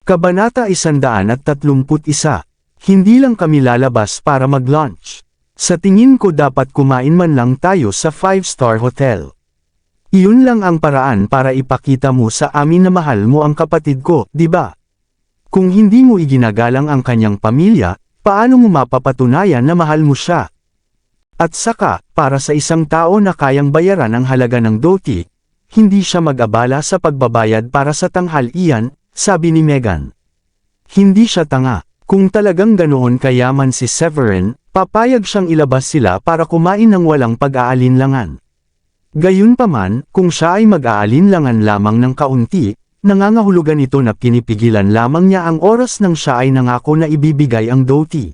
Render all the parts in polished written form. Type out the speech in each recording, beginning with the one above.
Kabanata 131. Hindi lang kami lalabas para mag-lunch. Sa tingin ko dapat kumain man lang tayo sa 5-star hotel. Iyon lang ang paraan para ipakita mo sa amin na mahal mo ang kapatid ko, di ba? Kung hindi mo iginagalang ang kanyang pamilya, paano mo mapapatunayan na mahal mo siya? At saka, para sa isang tao na kayang bayaran ang halaga ng dhoti, hindi siya mag-abala sa pagbabayad para sa tanghalian, sabi ni Megan. Hindi siya tanga. Kung talagang ganoon kayaman si Severin, papayag siyang ilabas sila para kumain ng walang pag-aalinlangan. Gayunpaman, kung siya ay mag-aalinlangan lamang ng kaunti, nangangahulugan ito na pinipigilan lamang niya ang oras nang siya ay nangako na ibibigay ang dhoti.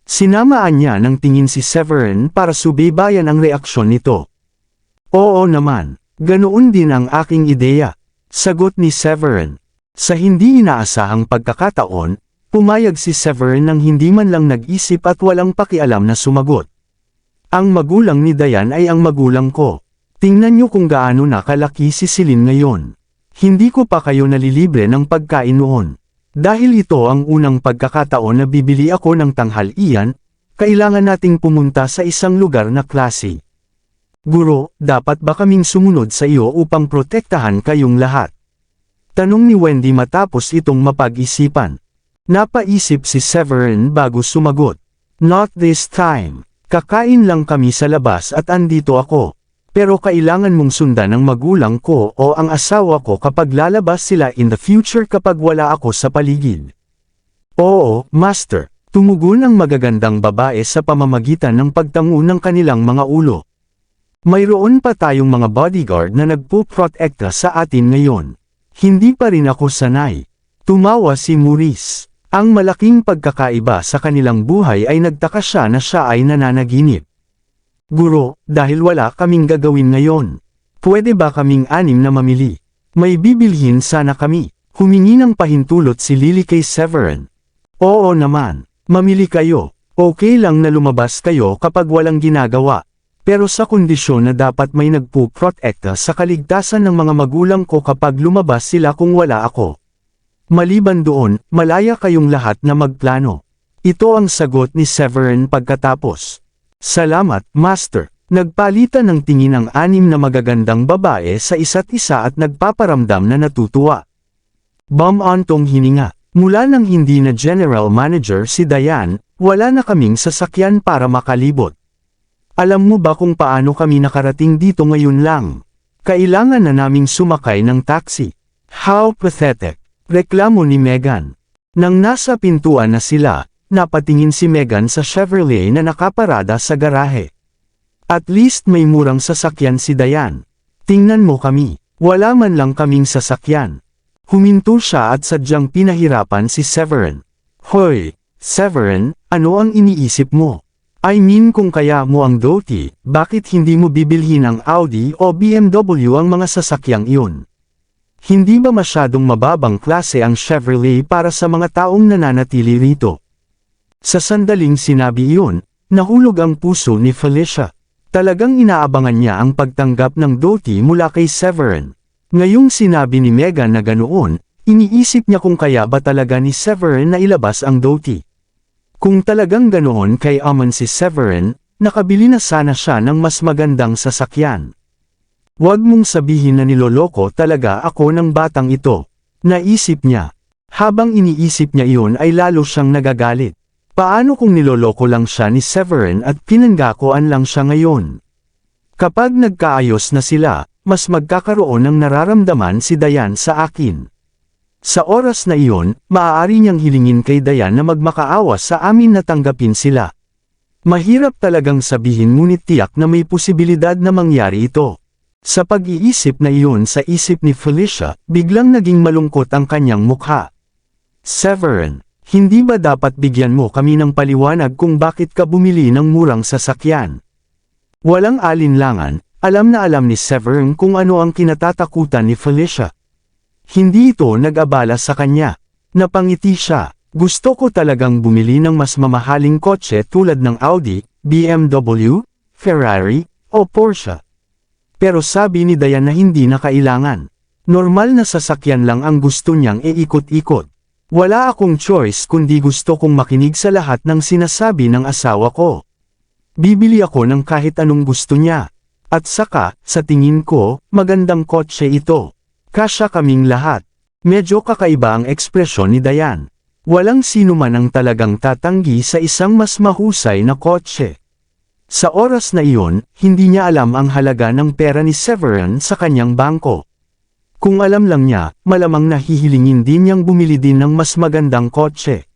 Sinamaan niya ng tingin si Severin para subaybayan ang reaksyon nito. Oo naman, ganoon din ang aking ideya, sagot ni Severin. Sa hindi inaasahang pagkakataon, pumayag si Severin nang hindi man lang nag-isip at walang pakialam na sumagot. Ang magulang ni Diane ay ang magulang ko. Tingnan niyo kung gaano na kalaki si Celine ngayon. Hindi ko pa kayo nalilibre ng pagkain noon. Dahil ito ang unang pagkakataon na bibili ako ng tanghalian, kailangan nating pumunta sa isang lugar na klase. Guro, dapat ba kaming sumunod sa iyo upang protektahan kayong lahat? Tanong ni Wendy matapos itong mapag-isipan. Napaisip si Severin bago sumagot. Not this time. Kakain lang kami sa labas at andito ako. Pero kailangan mong sundan ng magulang ko o ang asawa ko kapag lalabas sila in the future kapag wala ako sa paligid. Oo, Master. Tumugon ang magagandang babae sa pamamagitan ng pagtango ng kanilang mga ulo. Mayroon pa tayong mga bodyguard na nagpo-protekta sa atin ngayon. Hindi pa rin ako sanay. Tumawa si Maurice. Ang malaking pagkakaiba sa kanilang buhay ay nagtaka siya na siya ay nananaginip. Guro, dahil wala kaming gagawin ngayon. Pwede ba kaming anim na mamili? May bibilhin sana kami. Humingi ng pahintulot si Lily kay Severin. Oo naman. Mamili kayo. Okay lang na lumabas kayo kapag walang ginagawa. Pero sa kondisyon na dapat may nagpo-protekta sa kaligtasan ng mga magulang ko kapag lumabas sila kung wala ako. Maliban doon, malaya kayong lahat na magplano. Ito ang sagot ni Severin pagkatapos. Salamat, Master. Nagpalitan ng tingin ang anim na magagandang babae sa isa't isa at nagpaparamdam na natutuwa. Bum-ontong hininga. Mula nang hindi na General Manager si Diane, wala na kaming sasakyan para makalibot. Alam mo ba kung paano kami nakarating dito ngayon lang? Kailangan na naming sumakay ng taxi. How pathetic. Reklamo ni Megan. Nang nasa pintuan na sila, napatingin si Megan sa Chevrolet na nakaparada sa garahe. At least may murang sasakyan si Diane. Tingnan mo kami. Wala man lang kaming sasakyan. Huminto siya at sadyang pinahirapan si Severin. Hoy, Severin, ano ang iniisip mo? I mean kung kaya mo ang dhoti, bakit hindi mo bibilhin ang Audi o BMW ang mga sasakyang iyon? Hindi ba masyadong mababang klase ang Chevrolet para sa mga taong nananatili rito? Sa sandaling sinabi iyon, nahulog ang puso ni Felicia. Talagang inaabangan niya ang pagtanggap ng dhoti mula kay Severin. Ngayong sinabi ni Megan na ganoon, iniisip niya kung kaya ba talaga ni Severin na ilabas ang dhoti. Kung talagang ganoon kay Amon si Severin, nakabili na sana siya ng mas magandang sasakyan. Huwag mong sabihin na niloloko talaga ako ng batang ito. Naisip niya. Habang iniisip niya iyon ay lalo siyang nagagalit. Paano kung niloloko lang siya ni Severin at pinanggakoan lang siya ngayon? Kapag nagkaayos na sila, mas magkakaroon ng nararamdaman si Diane sa akin. Sa oras na iyon, maaari niyang hilingin kay Diane na magmakaawa sa amin na tanggapin sila. Mahirap talagang sabihin ngunit tiyak na may posibilidad na mangyari ito. Sa pag-iisip na iyon sa isip ni Felicia, biglang naging malungkot ang kanyang mukha. Severin, hindi ba dapat bigyan mo kami ng paliwanag kung bakit ka bumili ng murang sasakyan? Walang alinlangan, alam na alam ni Severin kung ano ang kinatatakutan ni Felicia. Hindi ito nag-abala sa kanya. Napangiti siya. Gusto ko talagang bumili ng mas mamahaling kotse tulad ng Audi, BMW, Ferrari, o Porsche. Pero sabi ni Diane na hindi na kailangan. Normal na sasakyan lang ang gusto niyang iikot-ikot. Wala akong choice kundi gusto kong makinig sa lahat ng sinasabi ng asawa ko. Bibili ako ng kahit anong gusto niya. At saka, sa tingin ko, magandang kotse ito. Kasya kaming lahat. Medyo kakaiba ang ekspresyon ni Diane. Walang sino man ang talagang tatanggi sa isang mas mahusay na kotse. Sa oras na iyon, hindi niya alam ang halaga ng pera ni Severin sa kanyang bangko. Kung alam lang niya, malamang nahihilingin din niyang bumili din ng mas magandang kotse.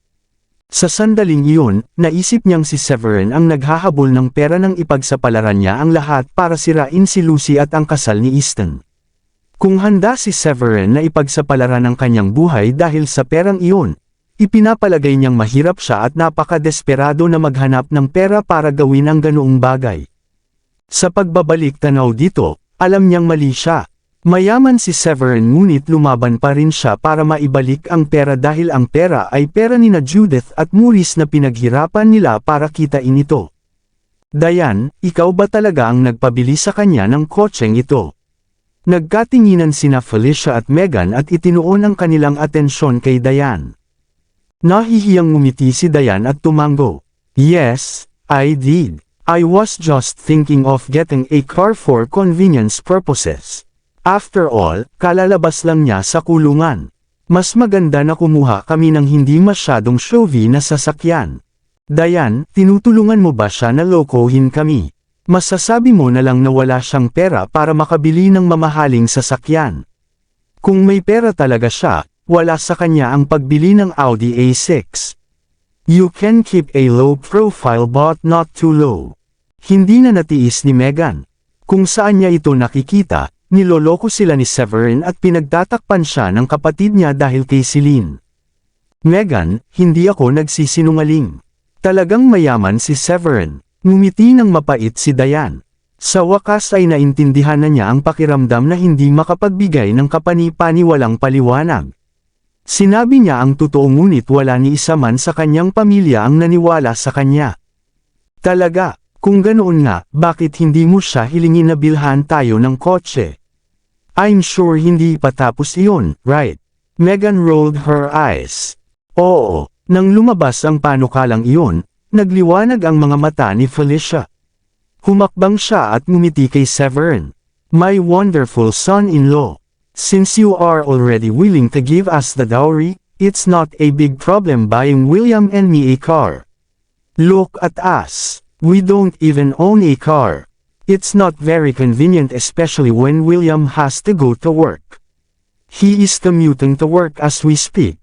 Sa sandaling iyon, naisip niyang si Severin ang naghahabol ng pera nang ipagsapalaran niya ang lahat para sirain si Lucy at ang kasal ni Easton. Kung handa si Severin na ipagsapalaran ang kanyang buhay dahil sa perang iyon, ipinapalagay niyang mahirap siya at napakadesperado na maghanap ng pera para gawin ang ganoong bagay. Sa pagbabalik tanaw dito, alam niyang mali siya. Mayaman si Severin ngunit lumaban pa rin siya para maibalik ang pera dahil ang pera ay pera nina Judith at Maurice na pinaghirapan nila para kitain ito. Diane, ikaw ba talaga ang nagpabili sa kanya ng kotseng ito? Nagkatinginan sina Felicia at Megan at itinuon ang kanilang atensyon kay Diane. Nahihiyang ngumiti si Diane at tumango. Yes, I did. I was just thinking of getting a car for convenience purposes. After all, kalalabas lang niya sa kulungan. Mas maganda na kumuha kami ng hindi masyadong showy na sasakyan. Diane, tinutulungan mo ba siya na lokohin kami? Masasabi mo na lang na wala siyang pera para makabili ng mamahaling sasakyan. Kung may pera talaga siya, wala sa kanya ang pagbili ng Audi A6. You can keep a low profile but not too low. Hindi na natiis ni Megan. Kung saan niya ito nakikita, niloloko sila ni Severin at pinagtatakpan siya ng kapatid niya dahil kay Celine. Megan, hindi ako nagsisinungaling. Talagang mayaman si Severin. Ngumiti ng mapait si Diane. Sa wakas ay naintindihan na niya ang pakiramdam na hindi makapagbigay ng kapani-paniwalang paliwanag. Sinabi niya ang totoo ngunit wala ni isa man sa kanyang pamilya ang naniwala sa kanya. Talaga, kung ganoon nga, bakit hindi mo siya hilingin na bilhan tayo ng kotse? I'm sure hindi pa tapos iyon, right? Megan rolled her eyes. Oo, nang lumabas ang panukalang iyon, nagliwanag ang mga mata ni Felicia. Humakbang siya at ngumiti kay Severin. My wonderful son-in-law. Since you are already willing to give us the dowry, it's not a big problem buying William and me a car. Look at us. We don't even own a car. It's not very convenient especially when William has to go to work. He is commuting to work as we speak.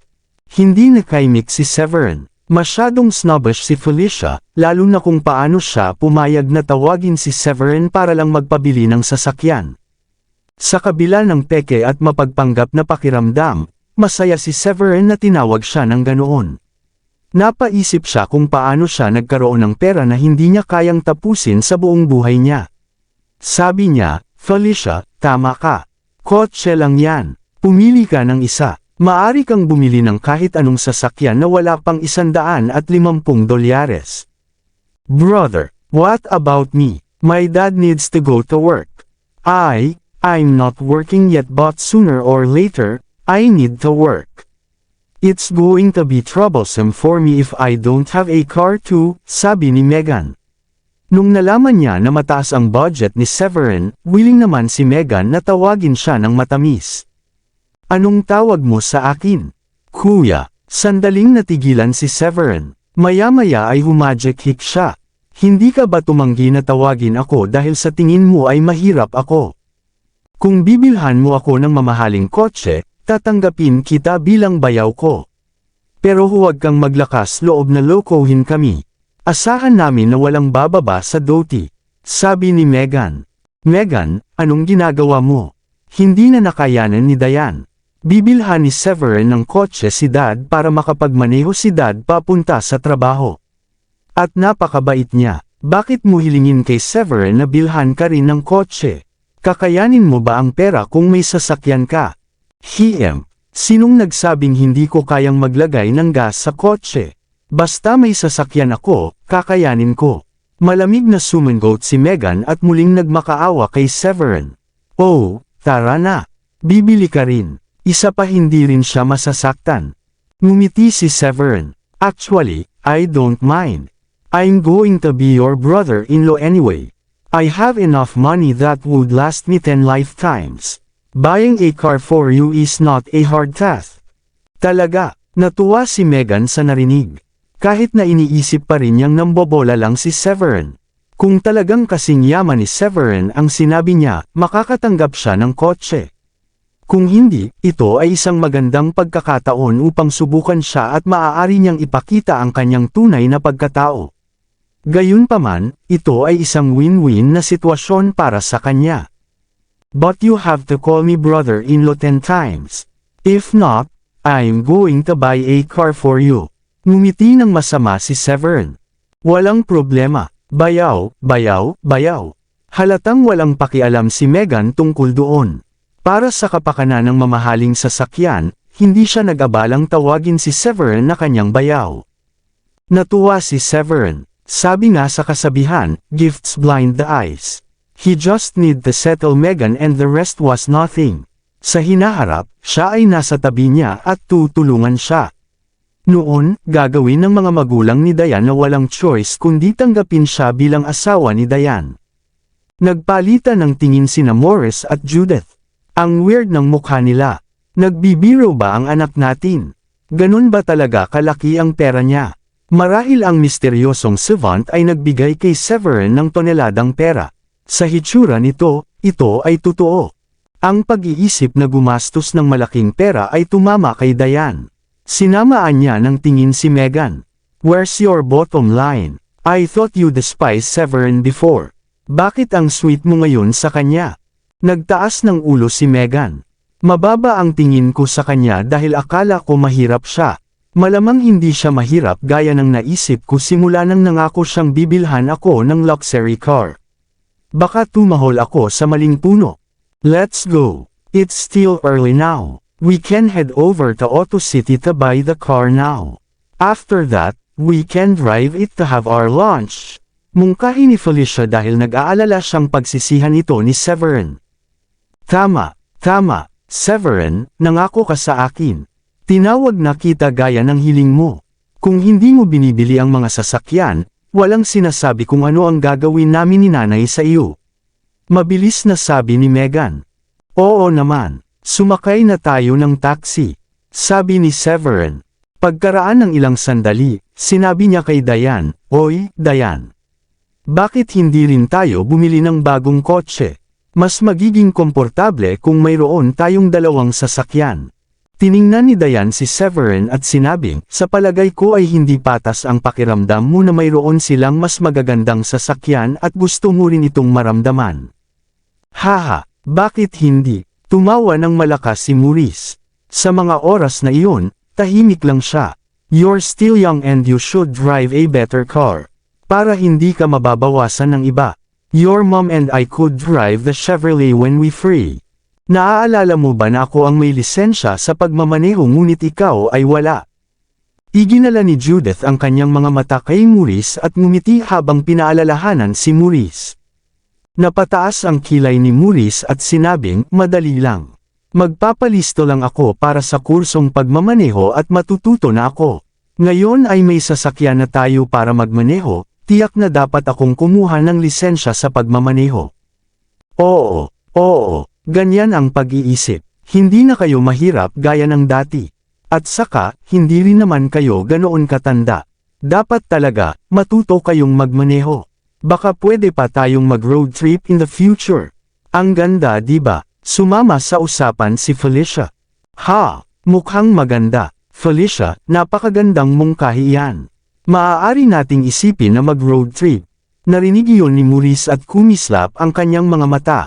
Hindi nakaimik si Severin. Masyadong snobbish si Felicia, lalo na kung paano siya pumayag na tawagin si Severin para lang magpabili ng sasakyan. Sa kabila ng peke at mapagpanggap na pakiramdam, masaya si Severin na tinawag siya ng ganoon. Napaisip siya kung paano siya nagkaroon ng pera na hindi niya kayang tapusin sa buong buhay niya. Sabi niya, Felicia, tama ka. Kotse lang yan. Pumili ka ng isa. Maari kang bumili ng kahit anong sasakyan na wala pang $150. Brother, what about me? My dad needs to go to work. I'm not working yet but sooner or later, I need to work. It's going to be troublesome for me if I don't have a car too, sabi ni Megan. Nung nalaman niya na mataas ang budget ni Severin, willing naman si Megan na tawagin siya ng matamis. Anong tawag mo sa akin? Kuya, sandaling natigilan si Severin. Maya-maya ay humajek-hik siya. Hindi ka ba tumanggi na tawagin ako dahil sa tingin mo ay mahirap ako? Kung bibilhan mo ako ng mamahaling kotse, tatanggapin kita bilang bayaw ko. Pero huwag kang maglakas loob na lokohin kami. Asahan namin na walang bababa sa doti, sabi ni Megan. Megan, anong ginagawa mo? Hindi na nakayanan ni Diane. Bibilhan ni Severin ng kotse si Dad para makapagmaneho si Dad papunta sa trabaho. At napakabait niya. Bakit mo hilingin kay Severin na bilhan ka rin ng kotse? Kakayanin mo ba ang pera kung may sasakyan ka? Sinong nagsabing hindi ko kayang maglagay ng gas sa kotse? Basta may sasakyan ako, kakayanin ko. Malamig na sumangot si Megan at muling nagmakaawa kay Severin. Oh, tara na. Bibili ka rin. Isa pa hindi rin siya masasaktan. Ngumiti si Severin. Actually, I don't mind. I'm going to be your brother-in-law anyway. I have enough money that would last me 10 lifetimes. Buying a car for you is not a hard task. Talaga, natuwa si Megan sa narinig. Kahit na iniisip pa rin niyang nambobola lang si Severin. Kung talagang kasing yaman ni Severin ang sinabi niya, makakatanggap siya ng kotse. Kung hindi, ito ay isang magandang pagkakataon upang subukan siya at maaari niyang ipakita ang kanyang tunay na pagkatao. Gayunpaman, ito ay isang win-win na sitwasyon para sa kanya. But you have to call me brother-in-law 10 times. If not, I'm going to buy a car for you. Ngumiti ng masama si Severin. Walang problema. Bayaw, bayaw, bayaw. Halatang walang pakialam si Megan tungkol doon. Para sa kapakanan ng mamahaling sasakyan, hindi siya nag-abalang tawagin si Severin na kanyang bayaw. Natuwa si Severin. Sabi nga sa kasabihan, gifts blind the eyes. He just need to settle Megan and the rest was nothing. Sa hinaharap, siya ay nasa tabi niya at tutulungan siya. Noon, gagawin ng mga magulang ni Diane na walang choice kundi tanggapin siya bilang asawa ni Diane. Nagpalitan ng tingin sina Morris at Judith. Ang weird ng mukha nila. Nagbibiro ba ang anak natin? Ganun ba talaga kalaki ang pera niya? Marahil ang misteryosong savant ay nagbigay kay Severin ng toneladang pera. Sa hitsura nito, ito ay totoo. Ang pag-iisip na gumastos ng malaking pera ay tumama kay Diane. Sinamaan niya ng tingin si Megan. Where's your bottom line? I thought you despised Severin before. Bakit ang sweet mo ngayon sa kanya? Nagtaas ng ulo si Megan. Mababa ang tingin ko sa kanya dahil akala ko mahirap siya. Malamang hindi siya mahirap gaya ng naisip ko simula nang nangako siyang bibilhan ako ng luxury car. Baka tumahol ako sa maling puno. Let's go. It's still early now. We can head over to Auto City to buy the car now. After that, we can drive it to have our lunch. Mungkahi ni Felicia dahil nag-aalala siyang pagsisihan ito ni Severin. Tama, Severin, nangako ka sa akin. Tinawag na kita gaya ng hiling mo. Kung hindi mo binibili ang mga sasakyan, walang sinasabi kung ano ang gagawin namin ni nanay sa iyo. Mabilis na sabi ni Megan. Oo naman. Sumakay na tayo ng taxi. Sabi ni Severin. Pagkaraan ng ilang sandali, sinabi niya kay Diane, Oy, Diane. Bakit hindi rin tayo bumili ng bagong kotse? Mas magiging komportable kung mayroon tayong dalawang sasakyan. Tiningnan ni Diane si Severin at sinabing, sa palagay ko ay hindi patas ang pakiramdam mo na mayroon silang mas magagandang sasakyan at gusto mo rin itong maramdaman. Haha, bakit hindi? Tumawa ng malakas si Maurice. Sa mga oras na iyon, tahimik lang siya. You're still young and you should drive a better car. Para hindi ka mababawasan ng iba. Your mom and I could drive the Chevrolet when we free. Naaalala mo ba na ako ang may lisensya sa pagmamaneho ngunit ikaw ay wala? Iginala ni Judith ang kanyang mga mata kay Maurice at ngumiti habang pinaalalahanan si Maurice. Napataas ang kilay ni Maurice at sinabing, madali lang. Magpapalisto lang ako para sa kursong pagmamaneho at matututo na ako. Ngayon ay may sasakyan na tayo para magmaneho, tiyak na dapat akong kumuha ng lisensya sa pagmamaneho. Oo, ganyan ang pag-iisip. Hindi na kayo mahirap gaya ng dati. At saka, hindi rin naman kayo ganoon katanda. Dapat talaga, matuto kayong magmaneho. Baka pwede pa tayong mag-road trip in the future. Ang ganda, diba? Sumama sa usapan si Felicia. Ha, mukhang maganda. Felicia, napakagandang mungkahi yan. Maaari nating isipin na mag-road trip. Narinig iyon ni Maurice at kumislap ang kanyang mga mata.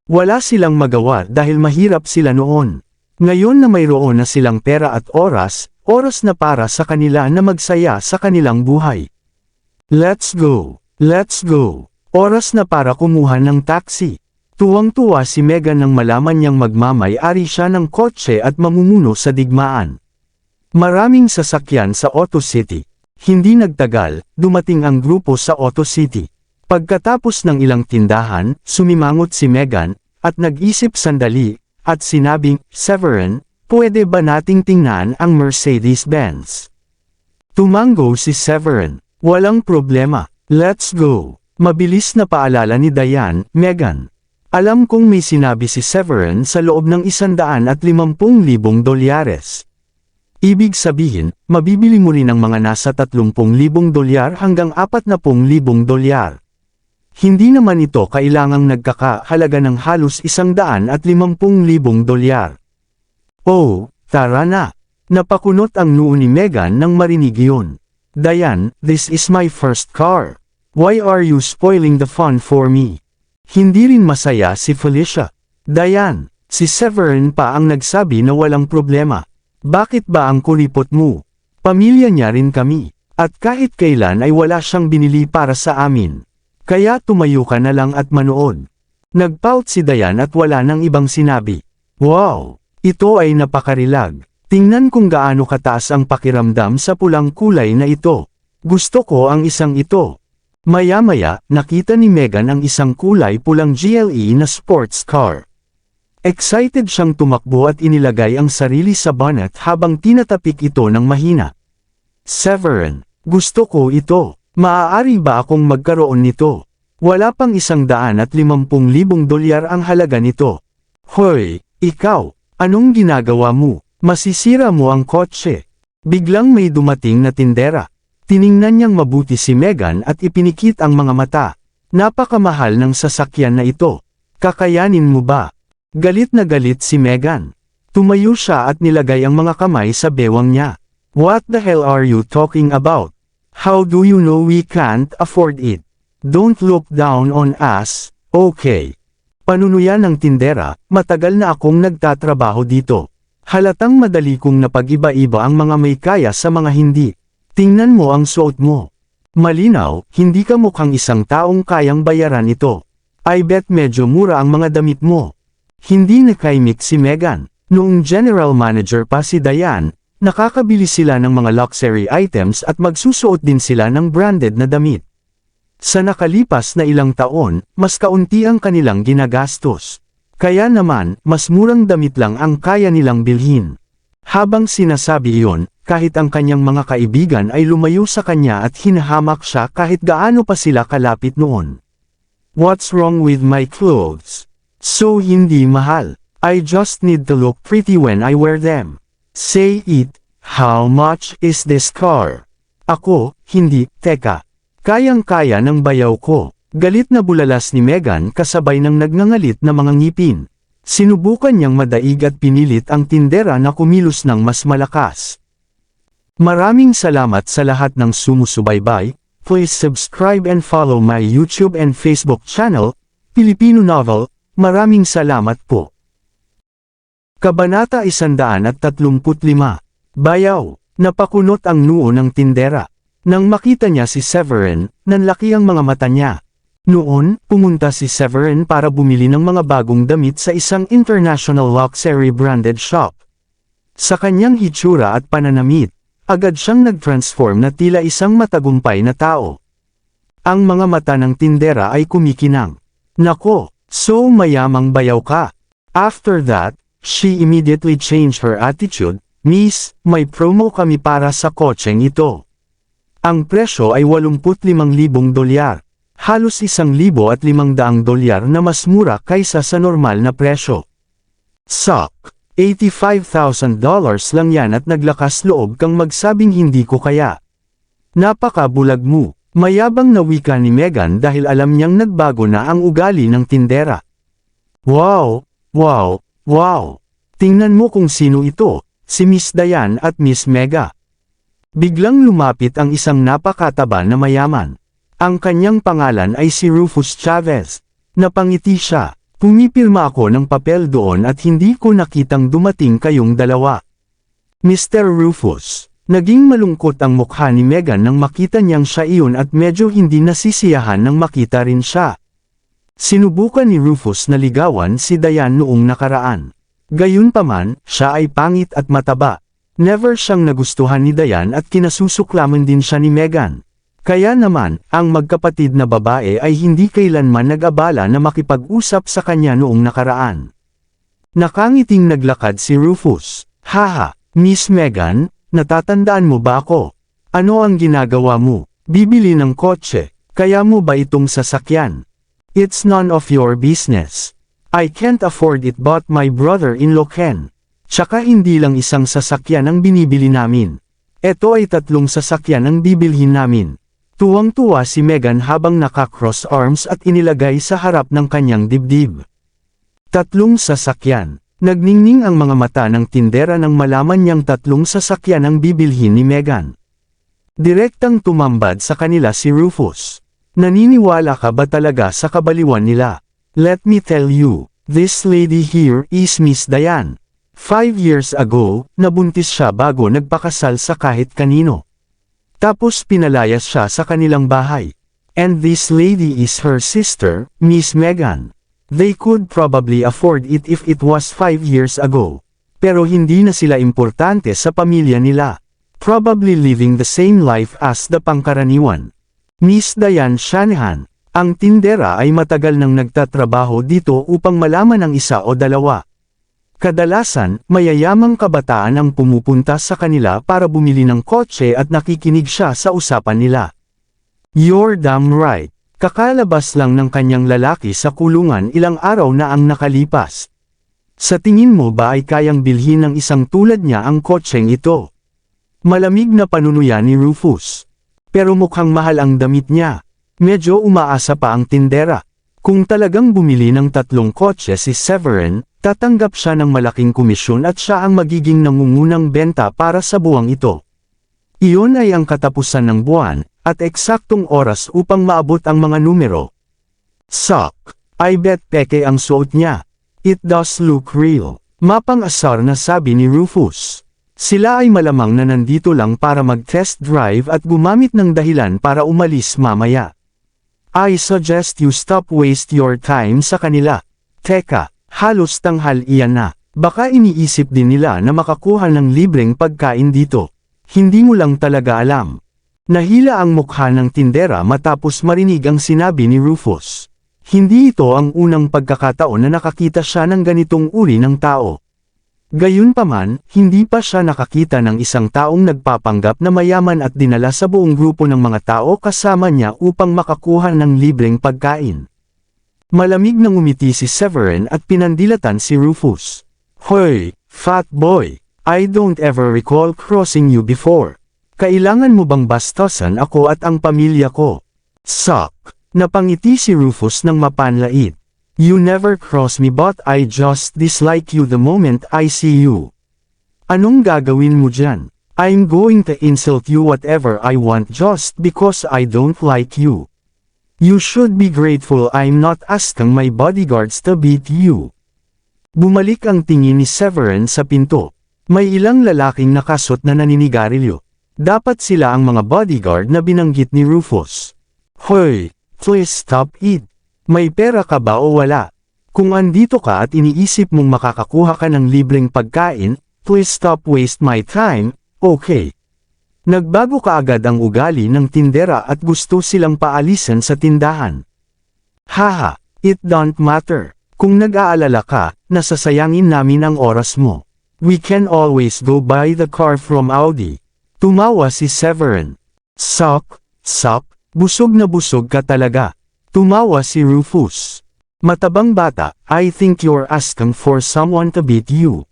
Wala silang magawa dahil mahirap sila noon. Ngayon na mayroon na silang pera at oras na para sa kanila na magsaya sa kanilang buhay. Let's go. Oras na para kumuha ng taxi. Tuwang-tuwa si Megan nang malaman niyang magmamay-ari siya ng kotse at mamumuno sa digmaan. Maraming sasakyan sa Auto City. Hindi nagtagal, dumating ang grupo sa Auto City. Pagkatapos ng ilang tindahan, sumimangot si Megan, at nag-isip sandali, at sinabing, Severin, Pwede ba nating tingnan ang Mercedes-Benz? Tumango si Severin. Walang problema. Let's go. Mabilis na paalala ni Diane, Meghan. Alam kong may sinabi si Severin sa loob ng $150,000. Ibig sabihin, mabibili mo rin ang mga nasa $30,000 hanggang $40,000. Hindi naman ito kailangang nagkakahalaga ng halos $150,000. Oh, tara na. Napakunot ang noo ni Meghan nang marinig yun. Diane, this is my first car. Why are you spoiling the fun for me? Hindi rin masaya si Felicia. Diane, si Severin pa ang nagsabi na walang problema. Bakit ba ang kuripot mo? Pamilya niya rin kami. At kahit kailan ay wala siyang binili para sa amin. Kaya tumayo ka na lang at manood. Nagpout si Diane at wala nang ibang sinabi. Wow! Ito ay napakarilag. Tingnan kung gaano kataas ang pakiramdam sa pulang kulay na ito. Gusto ko ang isang ito. Maya-maya, nakita ni Meghan ang isang kulay pulang GLE na sports car. Excited siyang tumakbo at inilagay ang sarili sa bonnet habang tinatapik ito ng mahina. Severin, gusto ko ito. Maaari ba akong magkaroon nito? Wala pang $150,000 ang halaga nito. Hoy, ikaw! Anong ginagawa mo? Masisira mo ang kotse. Biglang may dumating na tindera. Tiningnan niyang mabuti si Meghan at ipinikit ang mga mata. Napakamahal ng sasakyan na ito. Kakayanin mo ba? Galit na galit si Meghan. Tumayo siya at nilagay ang mga kamay sa bewang niya. What the hell are you talking about? How do you know we can't afford it? Don't look down on us, okay? Panunuyan ng tindera, matagal na akong nagtatrabaho dito. Halatang madali kong napag-iba-iba ang mga may kaya sa mga hindi. Tingnan mo ang suot mo. Malinaw, hindi ka mukhang isang taong kayang bayaran ito. I bet medyo mura ang mga damit mo. Hindi nakaimik si Meghan. Noong general manager pa si Diane, nakakabili sila ng mga luxury items at magsusuot din sila ng branded na damit. Sa nakalipas na ilang taon, mas kaunti ang kanilang ginagastos. Kaya naman, mas murang damit lang ang kaya nilang bilhin. Habang sinasabi iyon, kahit ang kanyang mga kaibigan ay lumayo sa kanya at hinahamak siya kahit gaano pa sila kalapit noon. What's wrong with my clothes? So hindi mahal. I just need to look pretty when I wear them. Say it, how much is this car? Ako, hindi, teka. Kayang-kaya ng bayaw ko. Galit na bulalas ni Meghan kasabay ng nagngangalit na mga ngipin. Sinubukan niyang madaig at pinilit ang tindera na kumilos ng mas malakas. Maraming salamat sa lahat ng sumusubaybay. Please subscribe and follow my YouTube and Facebook channel, Filipino Novel. Maraming salamat po. Kabanata 135. Bayaw. Napakunot ang noo ng tindera. Nang makita niya si Severin, nanlaki ang mga mata niya. Noon, pumunta si Severin para bumili ng mga bagong damit sa isang international luxury branded shop. Sa kanyang hitsura at pananamit, agad siyang nag-transform na tila isang matagumpay na tao. Ang mga mata ng tindera ay kumikinang. Nako, so mayamang bayaw ka. After that, she immediately changed her attitude. Miss, may promo kami para sa kotseng ito. Ang presyo ay $85,000, halos $1,500 na mas mura kaysa sa normal na presyo. Sok, $85,000 lang yan at naglakas loob kang magsabing hindi ko kaya. Napakabulag mo, mayabang na wika ni Meghan dahil alam niyang nagbago na ang ugali ng tindera. Wow, wow, wow, tingnan mo kung sino ito, si Miss Diane at Miss Megha. Biglang lumapit ang isang napakataba na mayaman. Ang kanyang pangalan ay si Rufus Chavez. Napangiti siya. Pumipirma ako ng papel doon at hindi ko nakitang dumating kayong dalawa. Mr. Rufus. Naging malungkot ang mukha ni Meghan nang makita niyang siya iyon at medyo hindi nasisiyahan nang makita rin siya. Sinubukan ni Rufus na ligawan si Diane noong nakaraan. Gayunpaman, siya ay pangit at mataba. Never siyang nagustuhan ni Diane at kinasusuklaman din siya ni Meghan. Kaya naman, ang magkapatid na babae ay hindi kailanman nag-abala na makipag-usap sa kanya noong nakaraan. Nakangiting naglakad si Rufus. Haha, Miss Megan, natatandaan mo ba ako? Ano ang ginagawa mo? Bibili ng kotse, kaya mo ba itong sasakyan? It's none of your business. I can't afford it but my brother-in-law can. Tsaka hindi lang isang sasakyan ang binibili namin. Ito ay 3 sasakyan ang bibilhin namin. Tuwang-tuwa si Megan habang naka-cross arms at inilagay sa harap ng kanyang dibdib. 3 sasakyan. Nagningning ang mga mata ng tindera nang malaman niyang 3 sasakyan ang bibilhin ni Megan. Direktang tumambad sa kanila si Rufus. Naniniwala ka ba talaga sa kabaliwan nila? Let me tell you, this lady here is Miss Diane. 5 years ago, nabuntis siya bago nagpakasal sa kahit kanino. Tapos pinalayas siya sa kanilang bahay. And this lady is her sister, Miss Megan. They could probably afford it if it was 5 years ago. Pero hindi na sila importante sa pamilya nila. Probably living the same life as the pangkaraniwan. Miss Diane Shanahan, ang tindera ay matagal nang nagtatrabaho dito upang malaman ang 1 o 2. Kadalasan, mayayamang kabataan ang pumupunta sa kanila para bumili ng kotse at nakikinig siya sa usapan nila. You're damn right. Kakalabas lang ng kanyang lalaki sa kulungan ilang araw na ang nakalipas. Sa tingin mo ba ay kayang bilhin ng isang tulad niya ang kotseng ito? Malamig na panunuya ni Rufus. Pero mukhang mahal ang damit niya. Medyo umaasa pa ang tindera. Kung talagang bumili ng 3 kotse si Severin, tatanggap siya ng malaking komisyon at siya ang magiging nangungunang benta para sa buwang ito. Iyon ay ang katapusan ng buwan, at eksaktong oras upang maabot ang mga numero. Suck! I bet peke ang suot niya. It does look real. Mapang-asar na sabi ni Rufus. Sila ay malamang na nandito lang para mag-test drive at gumamit ng dahilan para umalis mamaya. I suggest you stop waste your time sa kanila. Teka, halos tanghal iyan na. Baka iniisip din nila na makakuha ng libreng pagkain dito. Hindi mo lang talaga alam. Nahila ang mukha ng tindera matapos marinig ang sinabi ni Rufus. Hindi ito ang unang pagkakataon na nakakita siya ng ganitong uri ng tao. Gayunpaman, hindi pa siya nakakita ng isang taong nagpapanggap na mayaman at dinala sa buong grupo ng mga tao kasama niya upang makakuha ng libreng pagkain. Malamig na ngumiti si Severin at pinandilatan si Rufus. Hoy, fat boy, I don't ever recall crossing you before. Kailangan mo bang bastosan ako at ang pamilya ko? Suck! Napangiti si Rufus ng mapanlait. You never cross me but I just dislike you the moment I see you. Anong gagawin mo dyan? I'm going to insult you whatever I want just because I don't like you. You should be grateful I'm not asking my bodyguards to beat you. Bumalik ang tingin ni Severin sa pinto. May ilang lalaking nakasot na naninigarilyo. Dapat sila ang mga bodyguard na binanggit ni Rufus. Hoy, please stop it. May pera ka ba o wala? Kung andito ka at iniisip mong makakakuha ka ng libreng pagkain, please stop waste my time, okay? Nagbago kaagad ang ugali ng tindera at gusto silang paalisan sa tindahan. Haha, it don't matter. Kung nag-aalala ka, nasasayangin namin ang oras mo. We can always go buy the car from Audi. Tumawa si Severin. Suck, busog na busog ka talaga. Tumawa si Rufus. Matabang bata, I think you're asking for someone to beat you.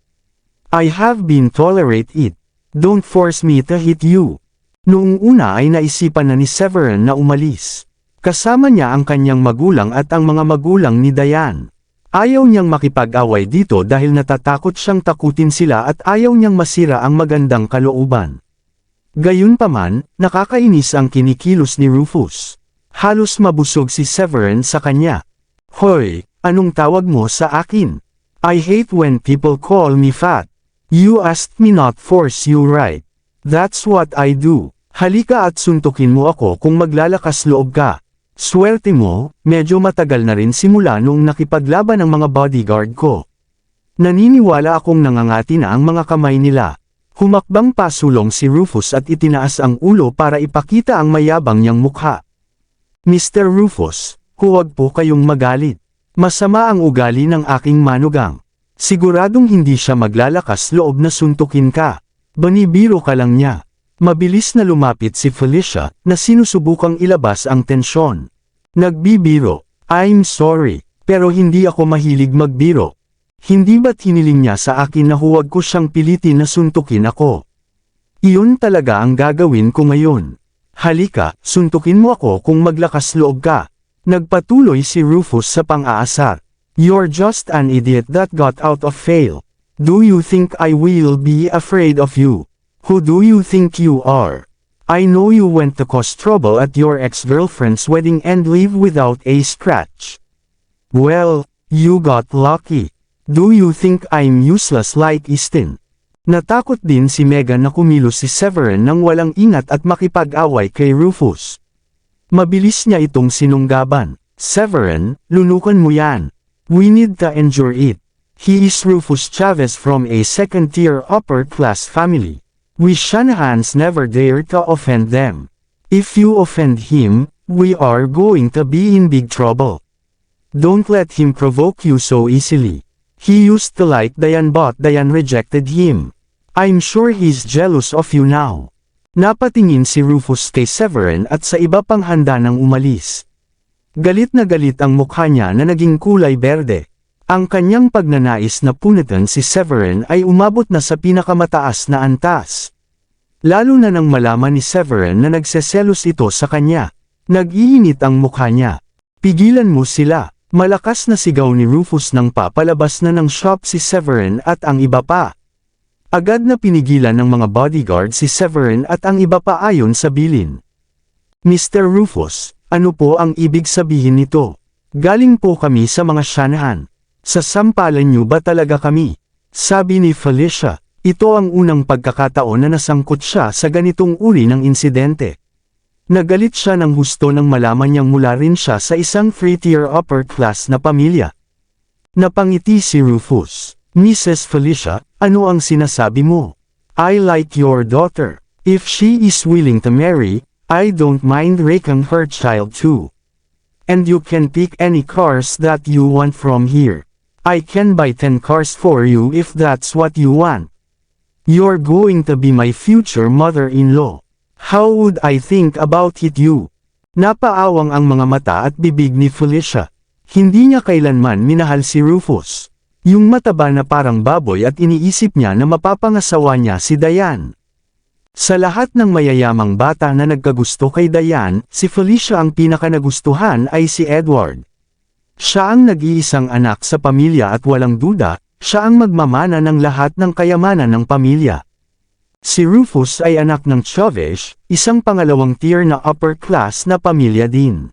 I have been tolerate it. Don't force me to hit you. Noong una ay naisipan na ni Severin na umalis. Kasama niya ang kanyang magulang at ang mga magulang ni Diane. Ayaw niyang makipag-away dito dahil natatakot siyang takutin sila at ayaw niyang masira ang magandang kalooban. Gayunpaman, nakakainis ang kinikilos ni Rufus. Halos mabusog si Severin sa kanya. Hoy, anong tawag mo sa akin? I hate when people call me fat. You asked me not force you right. That's what I do. Halika at suntukin mo ako kung maglalakas loob ka. Swerte mo, medyo matagal na rin simula noong nakipaglaban ang mga bodyguard ko. Naniniwala akong nangangati na ang mga kamay nila. Humakbang pasulong si Rufus at itinaas ang ulo para ipakita ang mayabang niyang mukha. Mr. Rufus, huwag po kayong magalit. Masama ang ugali ng aking manugang. Siguradong hindi siya maglalakas loob na suntukin ka. Banibiro ka lang niya. Mabilis na lumapit si Felicia, na sinusubukang ilabas ang tensyon. Nagbibiro. I'm sorry, pero hindi ako mahilig magbiro. Hindi ba't hiniling niya sa akin na huwag ko siyang pilitin na suntukin ako? Iyon talaga ang gagawin ko ngayon. Halika, suntukin mo ako kung maglakas loob ka. Nagpatuloy si Rufus sa pang-aasar. You're just an idiot that got out of fail. Do you think I will be afraid of you? Who do you think you are? I know you went to cause trouble at your ex-girlfriend's wedding and leave without a scratch. Well, you got lucky. Do you think I'm useless like Easton? Natakot din si Megan na kumilos si Severin nang walang ingat at makipag-away kay Rufus. Mabilis niya itong sinunggaban. Severin, lunukan mo yan. We need to endure it. He is Rufus Chavez from a second-tier upper-class family. We Shanahans never dare to offend them. If you offend him, we are going to be in big trouble. Don't let him provoke you so easily. He used to like Diane but Diane rejected him. I'm sure he's jealous of you now. Napatingin si Rufus kay Severin at sa iba pang handa nang umalis. Galit na galit ang mukha niya na naging kulay berde. Ang kanyang pagnanais na punitan si Severin ay umabot na sa pinakamataas na antas. Lalo na nang malaman ni Severin na nagseselos ito sa kanya. Nag-iinit ang mukha niya. Pigilan mo sila. Malakas na sigaw ni Rufus nang papalabas na ng shop si Severin at ang iba pa. Agad na pinigilan ng mga bodyguard si Severin at ang iba pa ayon sa bilin. Mr. Rufus, ano po ang ibig sabihin nito? Galing po kami sa mga Shanahan. Sasampalan niyo ba talaga kami? Sabi ni Felicia, ito ang unang pagkakataon na nasangkot siya sa ganitong uri ng insidente. Nagalit siya ng husto nang malaman niyang mula rin siya sa isang three-tier upper-class na pamilya. Napangiti si Rufus. Mrs. Felicia, ano ang sinasabi mo? I like your daughter. If she is willing to marry, I don't mind raking her child too. And you can pick any cars that you want from here. I can buy 10 cars for you if that's what you want. You're going to be my future mother-in-law. How would I think about it you? Napaawang ang mga mata at bibig ni Felicia. Hindi niya kailanman minahal si Rufus. Yung mataba na parang baboy at iniisip niya na mapapangasawa niya si Diane. Sa lahat ng mayayamang bata na nagkagusto kay Diane, si Felicia ang pinakanagustuhan ay si Edward. Siya ang nag-iisang anak sa pamilya at walang duda, siya ang magmamana ng lahat ng kayamanan ng pamilya. Si Rufus ay anak ng Chavez, isang pangalawang tier na upper class na pamilya din.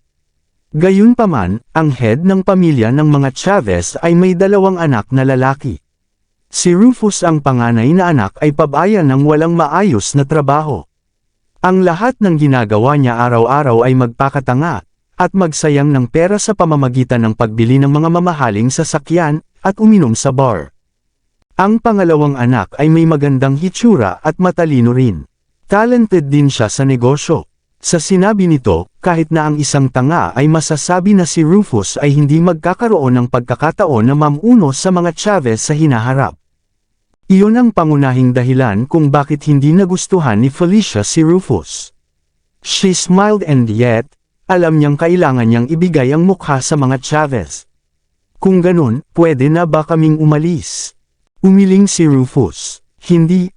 Gayunpaman, ang head ng pamilya ng mga Chavez ay may dalawang anak na lalaki. Si Rufus ang panganay na anak ay pabayan ng walang maayos na trabaho. Ang lahat ng ginagawa niya araw-araw ay magpakatanga, at magsayang ng pera sa pamamagitan ng pagbili ng mga mamahaling sasakyan, at uminom sa bar. Ang pangalawang anak ay may magandang hitsura at matalino rin. Talented din siya sa negosyo. Sa sinabi nito, kahit na ang isang tanga ay masasabi na si Rufus ay hindi magkakaroon ng pagkakataon na mamuno sa mga Chavez sa hinaharap. Iyon ang pangunahing dahilan kung bakit hindi nagustuhan ni Felicia si Rufus. She smiled and yet, alam niyang kailangan niyang ibigay ang mukha sa mga Chavez. Kung ganun, pwede na ba kaming umalis? Umiling si Rufus. Hindi.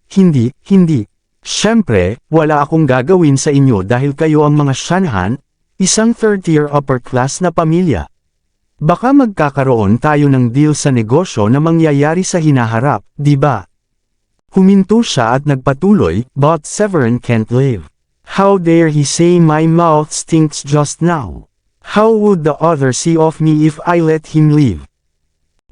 Siyempre, wala akong gagawin sa inyo dahil kayo ang mga Shanahan, isang third-tier upper-class na pamilya. Baka magkakaroon tayo ng deal sa negosyo na mangyayari sa hinaharap, di ba? Huminto siya at nagpatuloy, but Severin can't live. How dare he say my mouth stinks just now? How would the other see of me if I let him live?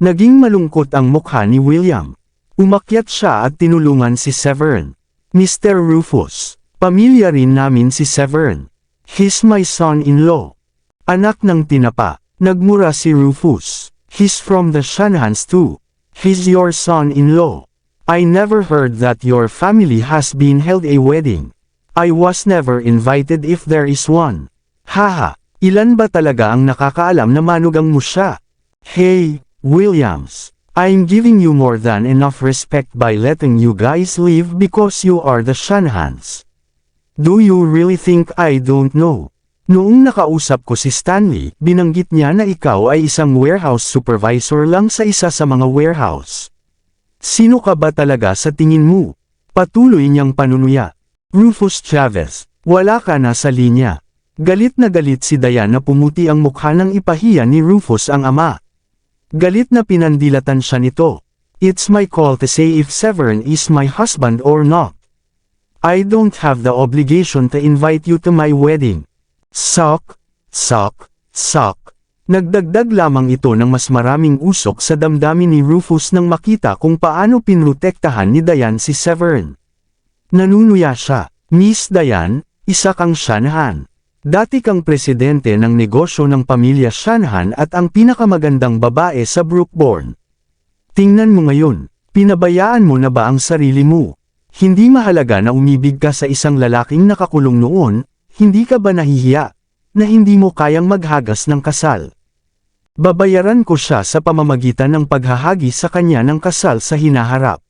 Naging malungkot ang mukha ni William. Umakyat siya at tinulungan si Severin. Mr. Rufus, pamilya rin namin si Severin. He's my son-in-law. Anak ng tinapa. Nagmura si Rufus. He's from the Shanahans too. He's your son-in-law. I never heard that your family has been held a wedding. I was never invited if there is one. Haha, ilan ba talaga ang nakakaalam na manugang mo siya? Hey, Williams, I'm giving you more than enough respect by letting you guys leave because you are the Shanahans. Do you really think I don't know? Noong nakausap ko si Stanley, binanggit niya na ikaw ay isang warehouse supervisor lang sa isa sa mga warehouse. Sino ka ba talaga sa tingin mo? Patuloy niyang panunuya. Rufus Chavez, wala ka na sa linya. Galit na galit si Dayan na pumuti ang mukha nang ipahiya ni Rufus ang ama. Galit na pinandilatan siya nito. It's my call to say if Severin is my husband or not. I don't have the obligation to invite you to my wedding. Sok. Nagdagdag lamang ito ng mas maraming usok sa damdamin ni Rufus nang makita kung paano pinrotektahan ni Dayan si Severin. Nanunuya siya, Miss Dayan, isa kang Shanahan. Dati kang presidente ng negosyo ng pamilya Shanahan at ang pinakamagandang babae sa Brookborn. Tingnan mo ngayon, pinabayaan mo na ba ang sarili mo? Hindi mahalaga na umibig ka sa isang lalaking nakakulong noon, hindi ka ba nahihiya, na hindi mo kayang maghagas ng kasal? Babayaran ko siya sa pamamagitan ng paghahagi sa kanya ng kasal sa hinaharap.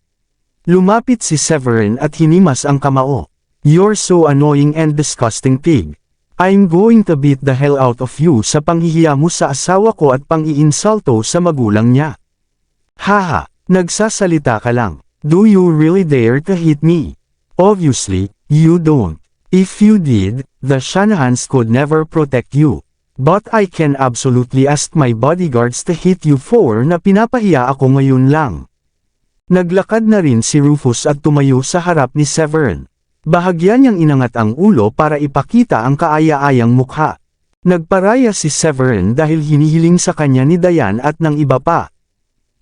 Lumapit si Severin at hinimas ang kamao. You're so annoying and disgusting pig. I'm going to beat the hell out of you sa panghihiya mo sa asawa ko at pang-iinsulto sa magulang niya. Haha, nagsasalita ka lang. Do you really dare to hit me? Obviously, you don't. If you did, the Shanahans could never protect you. But I can absolutely ask my bodyguards to hit you for na pinapahiya ako ngayon lang. Naglakad na rin si Rufus at tumayo sa harap ni Severin. Bahagya niyang inangat ang ulo para ipakita ang kaaya-ayang mukha. Nagparaya si Severin dahil hinihiling sa kanya ni Dayan at ng iba pa.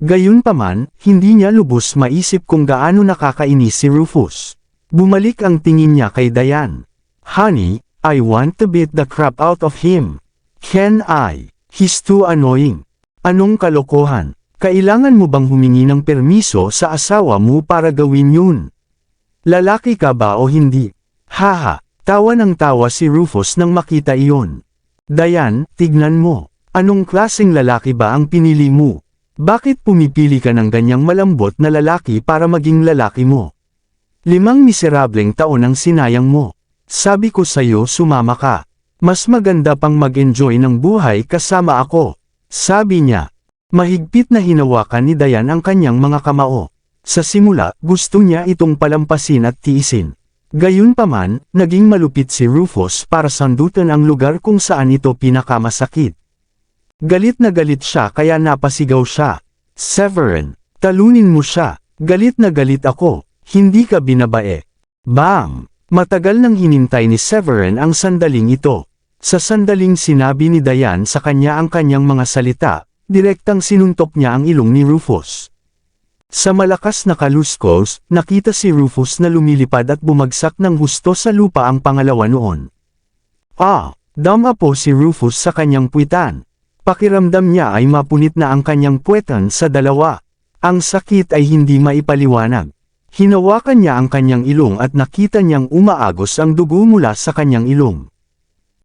Gayunpaman, hindi niya lubos maisip kung gaano nakakainis si Rufus. Bumalik ang tingin niya kay Dayan. Honey, I want to beat the crap out of him. Can I? He's too annoying. Anong kalokohan? Kailangan mo bang humingi ng permiso sa asawa mo para gawin yun? Lalaki ka ba o hindi? Haha, tawa ng tawa si Rufus nang makita iyon. Dayan, tignan mo. Anong klaseng lalaki ba ang pinili mo? Bakit pumipili ka ng ganyang malambot na lalaki para maging lalaki mo? 5 miserableng taon ang sinayang mo. Sabi ko sa'yo sumama ka. Mas maganda pang mag-enjoy ng buhay kasama ako. Sabi niya. Mahigpit na hinawakan ni Dayan ang kanyang mga kamao. Sa simula, gusto niya itong palampasin at tiisin. Gayunpaman, naging malupit si Rufus para sandutan ang lugar kung saan ito pinakamasakit. Galit na galit siya kaya napasigaw siya. Severin, talunin mo siya. Galit na galit ako, hindi ka binabae. Bam! Matagal nang hinintay ni Severin ang sandaling ito. Sa sandaling sinabi ni Dayan sa kanya ang kanyang mga salita, direktang sinuntok niya ang ilong ni Rufus. Sa malakas na kaluskos, nakita si Rufus na lumilipad at bumagsak ng husto sa lupa ang pangalawa noon. Dama po si Rufus sa kanyang puwitan. Pakiramdam niya ay mapunit na ang kanyang puwetan sa dalawa. Ang sakit ay hindi maipaliwanag. Hinawakan niya ang kanyang ilong at nakita niyang umaagos ang dugo mula sa kanyang ilong.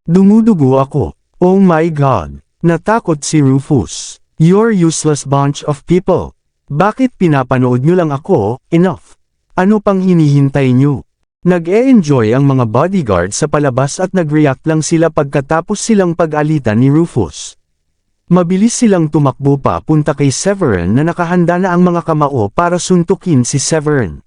Dumudugo ako. Oh my God! Natakot si Rufus. You're useless bunch of people. Bakit pinapanood niyo lang ako? Enough. Ano pang hinihintay niyo? Nag-e-enjoy ang mga bodyguard sa palabas at nag-react lang sila pagkatapos silang pag-alitan ni Rufus. Mabilis silang tumakbo pa punta kay Severin na nakahanda na ang mga kamao para suntukin si Severin.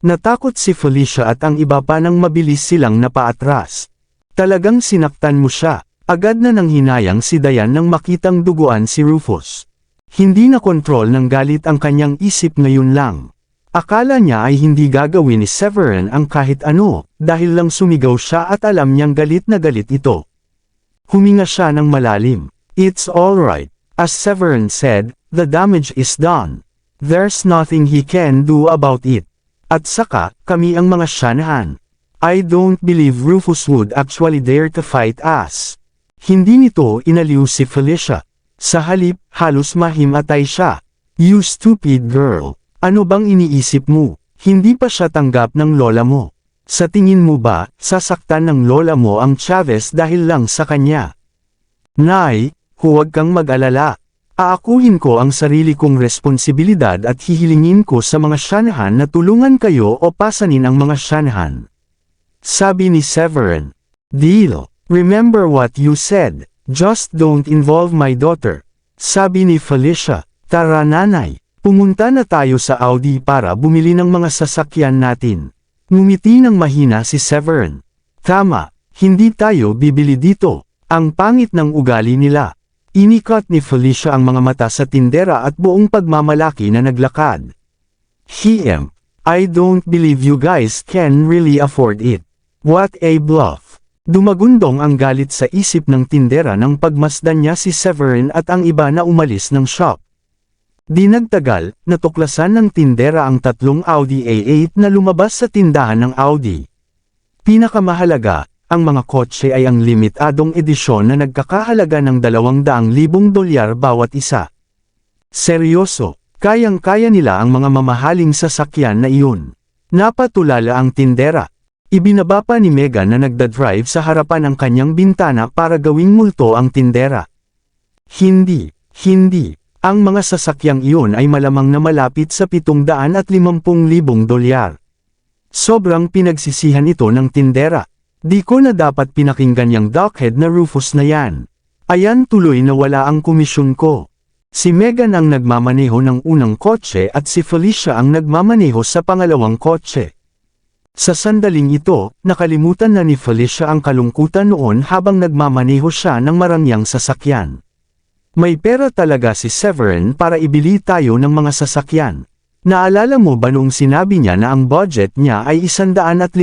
Natakot si Felicia at ang iba pa nang mabilis silang napaatras. Talagang sinaktan mo siya. Agad na nang hinayang si Dayan nang makitang duguan si Rufus. Hindi na kontrol ng galit ang kanyang isip ngayon lang. Akala niya ay hindi gagawin ni Severin ang kahit ano, dahil lang sumigaw siya at alam niyang galit na galit ito. Huminga siya ng malalim. It's alright. As Severin said, the damage is done. There's nothing he can do about it. At saka, kami ang mga Shanahan. I don't believe Rufus would actually dare to fight us. Hindi nito inaliw si Felicia. Sa halip, halos mahimatay siya. You stupid girl. Ano bang iniisip mo? Hindi pa siya tanggap ng lola mo. Sa tingin mo ba, sasaktan ng lola mo ang Chavez dahil lang sa kanya? Nay, huwag kang mag-alala. Aakuhin ko ang sarili kong responsibilidad at hihilingin ko sa mga Shanahan na tulungan kayo o pasanin ang mga Shanahan. Sabi ni Severin. Deal. Remember what you said. Just don't involve my daughter. Sabi ni Felicia. Tara nanay. Pumunta na tayo sa Audi para bumili ng mga sasakyan natin. Ngumiti ng mahina si Severin. Tama. Hindi tayo bibili dito. Ang pangit ng ugali nila. Inikat ni Felicia ang mga mata sa tindera at buong pagmamalaki na naglakad. I don't believe you guys can really afford it. What a bluff. Dumagundong ang galit sa isip ng tindera nang pagmasdan niya si Severin at ang iba na umalis ng shop. Di nagtagal, natuklasan ng tindera ang tatlong Audi A8 na lumabas sa tindahan ng Audi. Pinakamahalaga, ang mga kotse ay ang limitadong edisyon na nagkakahalaga ng $200,000 bawat isa. Seryoso, kayang-kaya nila ang mga mamahaling sasakyan na iyon. Napatulala ang tindera. Ibinaba pa ni Megan na nagdadrive sa harapan ng kanyang bintana para gawing multo ang tindera. Hindi. Ang mga sasakyang iyon ay malamang na malapit sa $750,000. Sobrang pinagsisihan ito ng tindera. Di ko na dapat pinakinggan yung dockhead na Rufus na yan. Ayan tuloy na wala ang komisyon ko. Si Megan ang nagmamaneho ng unang kotse at si Felicia ang nagmamaneho sa pangalawang kotse. Sa sandaling ito, nakalimutan na ni Felicia ang kalungkutan noon habang nagmamaneho siya ng marangyang sasakyan. May pera talaga si Severin para ibili tayo ng mga sasakyan. Naalala mo ba noong sinabi niya na ang budget niya ay $150,000?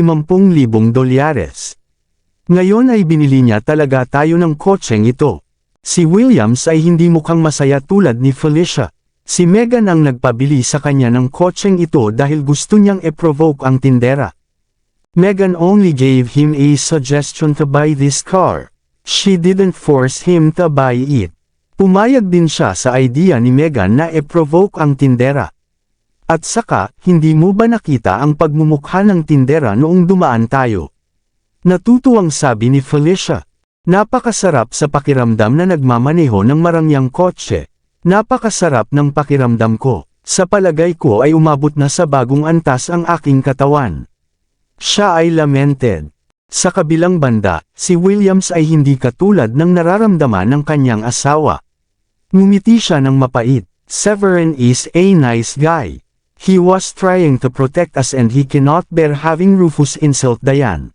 Ngayon ay binili niya talaga tayo ng kotseng ito. Si Williams ay hindi mukhang masaya tulad ni Felicia. Si Megan ang nagpabili sa kanya ng kotseng ito dahil gusto niyang e-provoke ang tindera. Megan only gave him a suggestion to buy this car. She didn't force him to buy it. Pumayag din siya sa idea ni Megan na e-provoke ang tindera. At saka, hindi mo ba nakita ang pagmumukha ng tindera noong dumaan tayo? Natutuwang sabi ni Felicia. Napakasarap sa pakiramdam na nagmamaneho ng marangyang kotse. Napakasarap ng pakiramdam ko. Sa palagay ko ay umabot na sa bagong antas ang aking katawan. Siya ay lamented. Sa kabilang banda, si Williams ay hindi katulad ng nararamdaman ng kanyang asawa. Ngumiti siya ng mapait. Severin is a nice guy. He was trying to protect us and he cannot bear having Rufus insult Diane.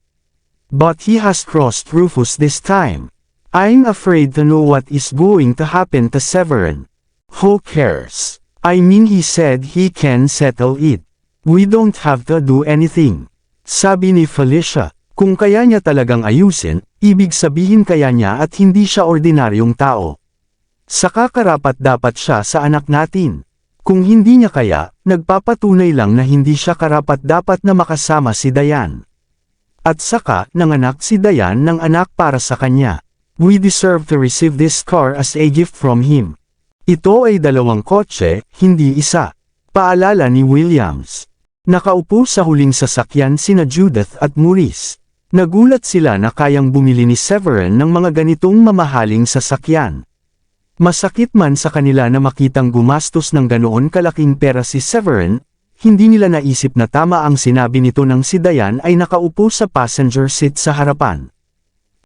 But he has crossed Rufus this time. I'm afraid to know what is going to happen to Severin. Who cares? I mean, he said he can settle it. We don't have to do anything. Sabi ni Felicia, kung kaya niya talagang ayusin, ibig sabihin kaya niya at hindi siya ordinaryong tao. Saka karapat dapat siya sa anak natin. Kung hindi niya kaya, nagpapatunay lang na hindi siya karapat dapat na makasama si Diane. At saka, nanganak si Diane ng anak para sa kanya. We deserve to receive this car as a gift from him. Ito ay dalawang kotse, hindi isa. Paalala ni Williams. Nakaupo sa huling sasakyan sina Judith at Maurice. Nagulat sila na kayang bumili ni Severin ng mga ganitong mamahaling sasakyan. Masakit man sa kanila na makitang gumastos ng ganoon kalaking pera si Severin, hindi nila naisip na tama ang sinabi nito nang si Diane ay nakaupo sa passenger seat sa harapan.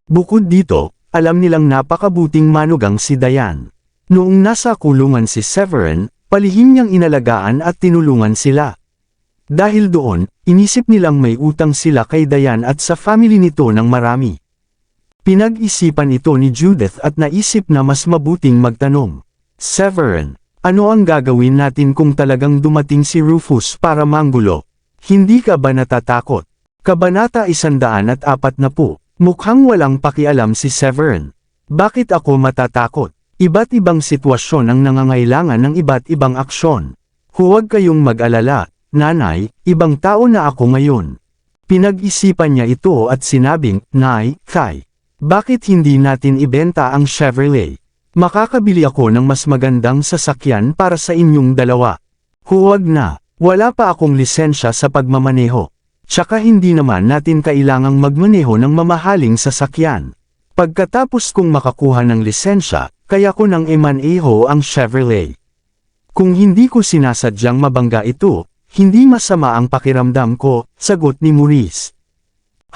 Bukod dito, alam nilang napakabuting manugang si Diane. Noong nasa kulungan si Severin, palihim niyang inalagaan at tinulungan sila. Dahil doon, inisip nilang may utang sila kay Diane at sa family nito ng marami. Pinag-isipan ito ni Judith at naisip na mas mabuting magtanong. Severin, ano ang gagawin natin kung talagang dumating si Rufus para manggulo? Hindi ka ba natatakot? Kabanata 140. Mukhang walang pakialam si Severin. Bakit ako matatakot? Iba't ibang sitwasyon ang nangangailangan ng iba't ibang aksyon. Huwag kayong mag-alala, nanay, ibang tao na ako ngayon. Pinag-isipan niya ito at sinabing, Nay, Kai. Bakit hindi natin ibenta ang Chevrolet? Makakabili ako ng mas magandang sasakyan para sa inyong dalawa. Huwag na, wala pa akong lisensya sa pagmamaneho. Tsaka hindi naman natin kailangang magmaneho ng mamahaling sasakyan. Pagkatapos kong makakuha ng lisensya, kaya ko nang imaneho ang Chevrolet. Kung hindi ko sinasadyang mabangga ito, hindi masama ang pakiramdam ko, sagot ni Maurice.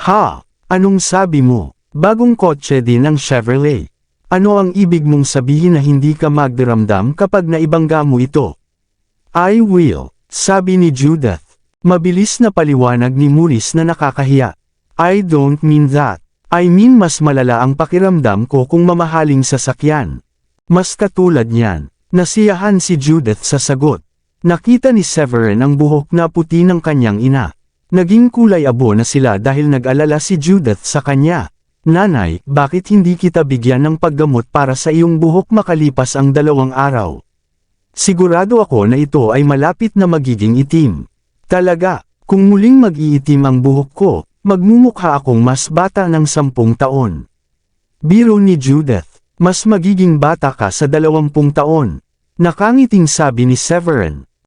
Ha? Anong sabi mo? Bagong kotse din ang Chevrolet. Ano ang ibig mong sabihin na hindi ka magdiramdam kapag naibangga mo ito? I will, sabi ni Judith. Mabilis na paliwanag ni Maurice na nakakahiya. I don't mean that. I mean mas malala ang pakiramdam ko kung mamahaling sasakyan. Mas katulad niyan. Nasiyahan si Judith sa sagot. Nakita ni Severin ang buhok na puti ng kanyang ina. Naging kulay abo na sila dahil nag-alala si Judith sa kanya. Nanay, bakit hindi kita bigyan ng paggamot para sa iyong buhok makalipas ang 2 araw? Sigurado ako na ito ay malapit na magiging itim. Talaga, kung muling mag-iitim ang buhok ko, magmumukha akong mas bata ng 10 taon. Biro ni Judith, mas magiging bata ka sa 20 taon. Nakangiting sabi ni Severin.